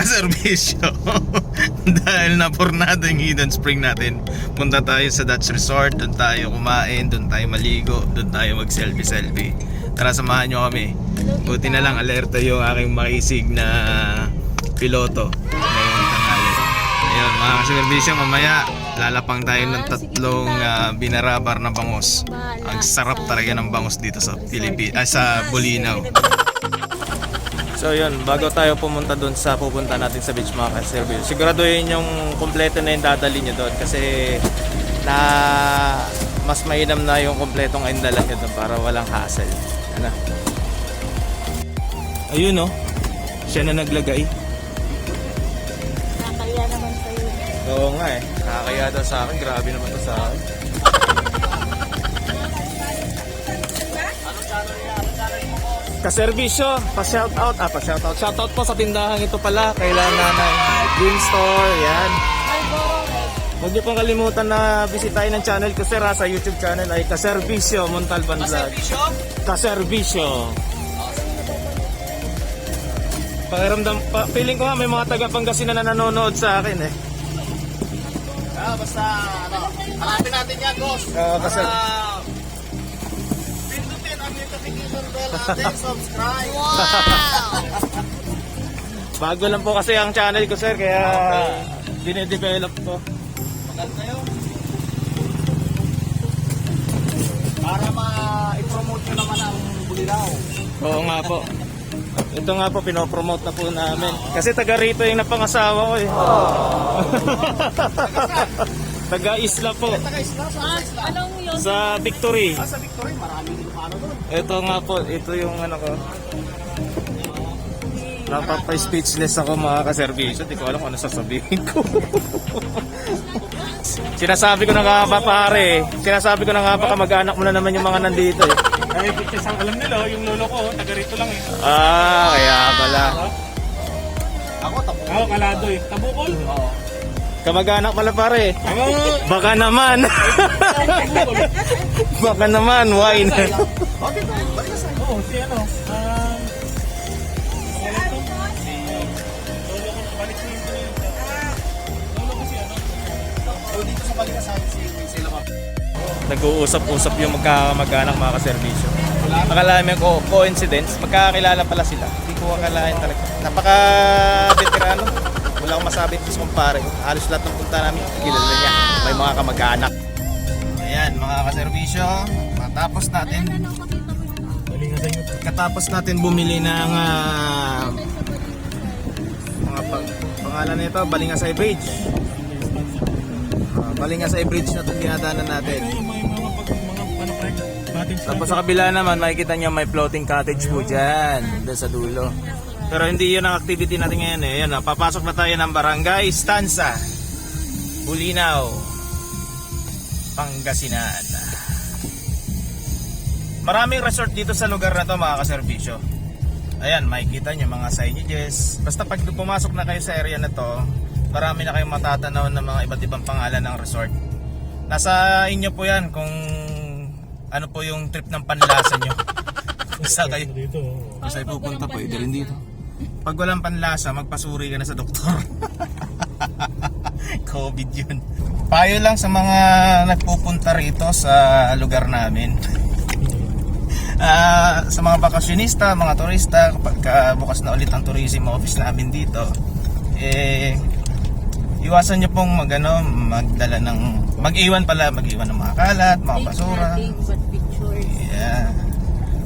kaserbisyo. Dahil napurnado yung hidden spring natin, punta tayo sa Dutch Resort. Doon tayo kumain, doon tayo maligo, doon tayo mag selfie. Tara, samahan nyo kami. Buti na lang alerto yung aking makisig na piloto ngayong tanghali. Ayun mga kaserbisyo, mamaya lalapang tayo ng tatlong binarabar na bangus. Ang sarap talaga ng bangus dito sa sa Bolinao. So yun, bago tayo pumunta doon sa pupunta natin sa beach mga ka-service, siguraduhin yung kompleto na yung dadali nyo doon kasi na mas mainam na yung kompletong ayun dala nyo doon para walang hassle. Ano? Ayun oh, siya na naglagay. Nakakaya naman sa'yo. Oo nga eh, nakakaya daw sa akin, grabe naman to sa akin. Ka-servisyo, pa-shoutout. Shoutout po sa tindahan ito pala. Kailangan ng Green Store, yan. Huwag niyo pong kalimutan na bisitahin ang channel ko sir sa YouTube channel ay Ka-servisyo Montalban Vlog. Ka-servisyo. Pakiramdam, feeling ko nga may mga taga Pangasinan na nanonood sa akin eh. Basta hanapin natin yan, boss. Pindutin ang notification bell natin, subscribe. Bago lang po kasi ang channel ko sir, kaya dine-develop ko. Maganda yun. Para ma-promote nyo naman ang Bolinao. Oo nga po. Ito nga po, pinopromote na po namin. Kasi taga rito yung napangasawa ko eh. Taga-isla po. Taga-isla? Sa isla? Anong yun? Sa Victory. Sa Victory, maraming Ilocano doon. Ito nga po, ito yung ano ko. Napapa-speechless ako mga ka-servisyo. Di ko alam kung ano sasabihin ko. Sinasabi ko na nga ba pare, sinasabi ko na nga ba kamag-anak mo na naman yung mga nandito eh. Ay, kasi ang alam nila, yung lolo ko, taga rito lang eh. Ah, kaya pala. Ako, Tabukol. Ako, Kalado eh. Tabukol? Oo. Kamag-anak pala pare. Baka naman. Baka naman, wine. Okay, balik na sa'yo. Oo, si ano. So, dito sa Pangasinan, sila ma. Nag-uusap-usap yung magkamag-anak mga ka-servisyo. Akalain mo coincidence, magkakakilala pala sila. Hindi ko akalain talaga. Napaka-veterano. Wala akong masabi ito sa kumpare. Halos lahat ng punta namin, kilala niya. May mga kamag-anak. Ayan, mga ka-servisyo. Katapos natin bumili ng mga pangalan nito, Balingasay Bridge. Balingasay Bridge na itong dinadaanan natin. Tapos sa kabila naman makikita nyo may floating cottage po dyan, doon sa dulo. Pero hindi yun ang activity natin ngayon eh. Ayan, papasok na tayo ng Barangay Stanza, Bolinao, Pangasinan. Maraming resort dito sa lugar na to mga kaservisyo. Ayan, makikita nyo mga signages. Basta pag pumasok na kayo sa area na to, marami na kayong matatanaw ng mga iba't ibang pangalan ng resort. Nasa inyo po yan kung ano po yung trip ng panlasa nyo. Basta kayo dito. Basta pupunta po, ito rin dito. Pag walang panlasa, magpasuri ka na sa doktor. COVID yun. Payo lang sa mga nagpupunta rito sa lugar namin. Sa mga bakasyonista, mga turista, kapag bukas na ulit ang tourism office namin dito, iwasan nyo pong magdala ng mag-iwan ng mga kalat, mga basura. Yeah.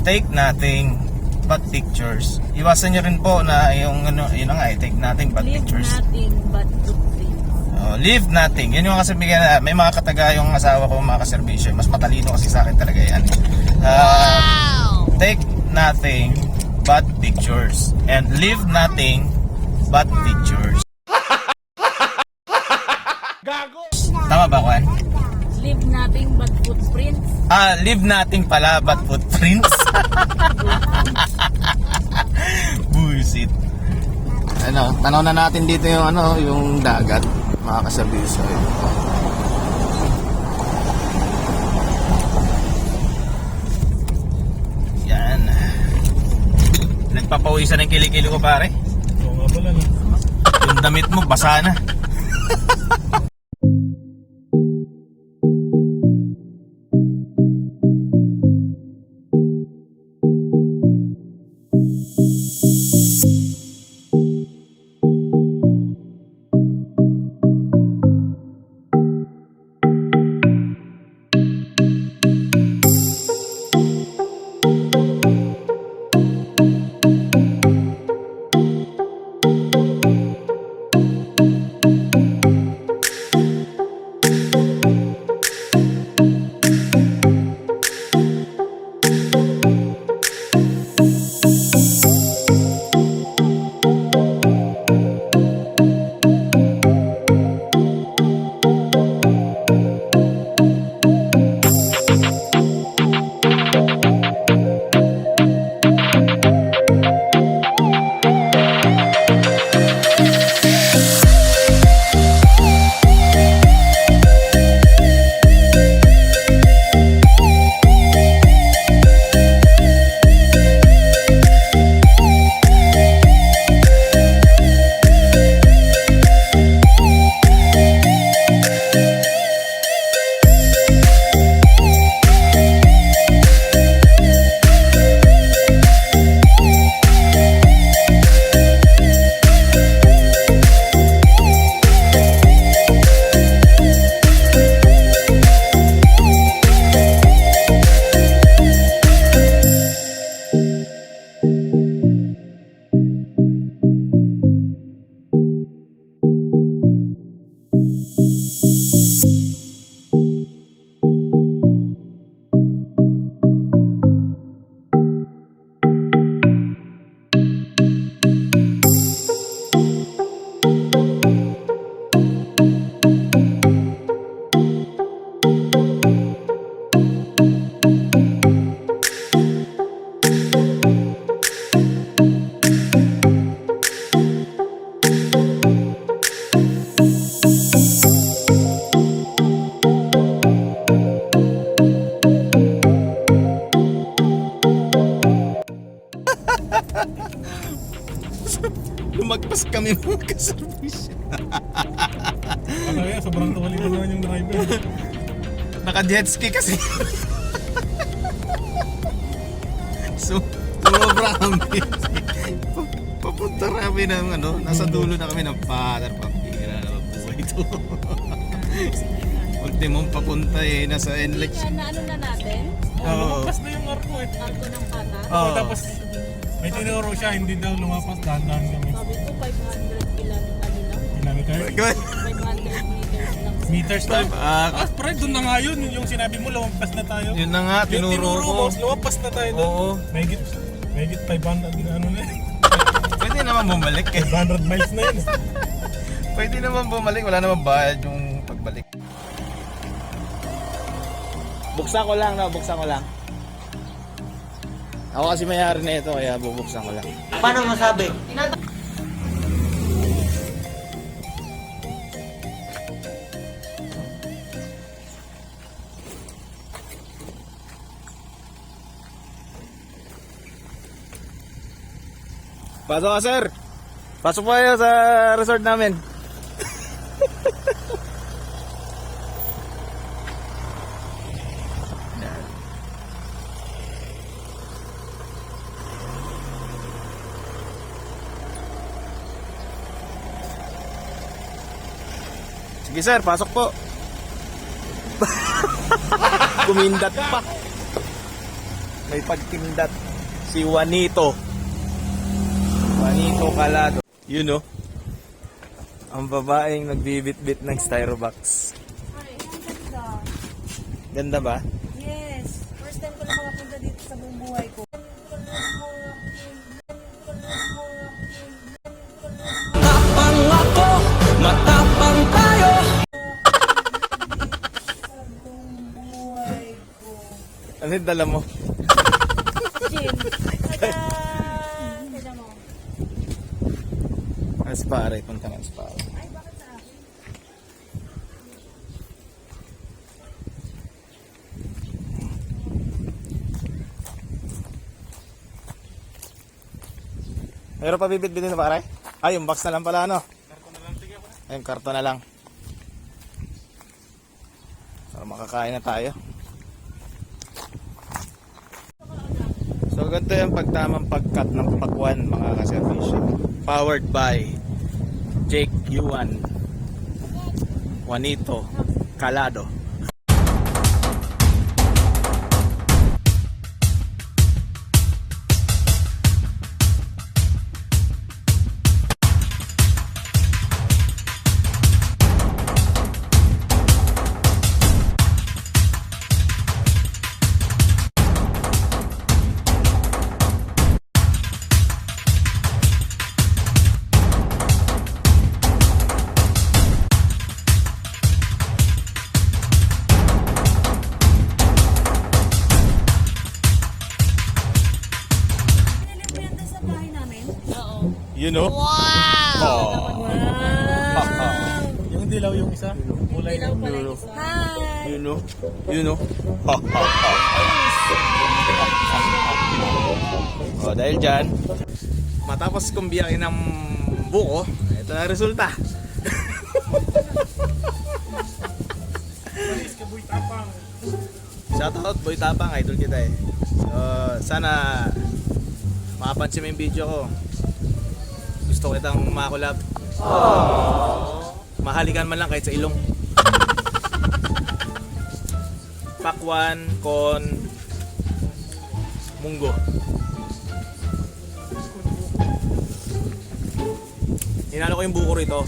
Take nothing but pictures. Iwasan nyo rin po na yung yun nga, take nothing but pictures. Leave nothing but footprints. Leave nothing. Yun yung kasi may mga kataga yung asawa ko mga kaservisyo. Mas matalino kasi sa akin talaga yan. Take nothing but pictures and leave nothing but pictures. Tama ba, Juan? Leave nothing but footprints. Leave nothing pala but footprints. Bullshit. Tanaw na natin dito yung yung dagat, mga kaservisyo. Yan. Nagpapawisan ng kilikili ko pare. Oo nga pala no. Yung damit mo, basa na. Lumagpas kami mga kaservisyo. Ano yan, sobrang tuwali na naman yung driver. Naka-jet ski kasi. So, tumobra kami. Papunta kami ng ano, nasa dulo na kami ng pader. Papira na mabuhay ito. Ultimong papunta eh, nasa NLEX. Kaya na ano na natin? Oo. Lumabas na yung arko eh. Arko ng Pata. Oo. Tapos may tinuro siya, hindi daw lumapas, dahan-dahan kami. Sabi ko 500 kilometers ano lang. Kilometer? 500 meters lang. Meters na? Ah, Pre, doon na nga yun. Yung sinabi mo, lumampas na tayo. yun na nga, Yung tinuro tinuro ko. mo, lumampas na tayo doon. Oo. Mahigit 500, ano na eh. Pwede naman bumalik eh. 500 miles na yun. Pwede naman bumalik, wala naman bayad yung pagbalik. Buksan ko lang, no? Buksan ko lang. Ako kasi may-ari na ito, kaya bubuksan ko lang. Paano masabi? Pasok ka, sir. Pasok po kayo sa resort namin. Sige sir, pasok po. Kumindat pa. May pagkindat. Si Juanito. Juanito Calado. You know, ang babaeng nagbibit-bit ng styrobox. Ay, ang ganda. Ganda ba? Yes. First time ko lang makapunta dito sa buong buhay ko. Tapang ako, matapang tayo. Ano yung dala mo? Jim. Tada mo. Aspare, punta ng Aspare. Ay, bakit sa akin? Mayroon pa bibit-bitin na pare? Ay, yung box na lang pala, ano? Ayun, karton na lang. Para makakain na tayo. So ganito yung pagtamang pagkat ng pakwan mga ka-service. Powered by Jake Yuan, Juanito Calado. Pinili mo yan doon sa bahay namin? Oo. You know? Wow! Oh. Yung dilaw yung isa. Kulay Ilaw pala yung isa. Hi! You know? You know? Oh, dahil dyan, matapos kong biyakin ng buko, ito na ang resulta. Shoutout Boy Tapang, idol kita eh. So, sana makapansin mo yung video ko. Gusto kitang makulab. Mahalikan man lang kahit sa ilong. Pakwan con munggo. Hinalo ko yung buko rito.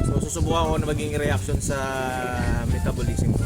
So susubukan ko na maging reaction sa metabolism ko.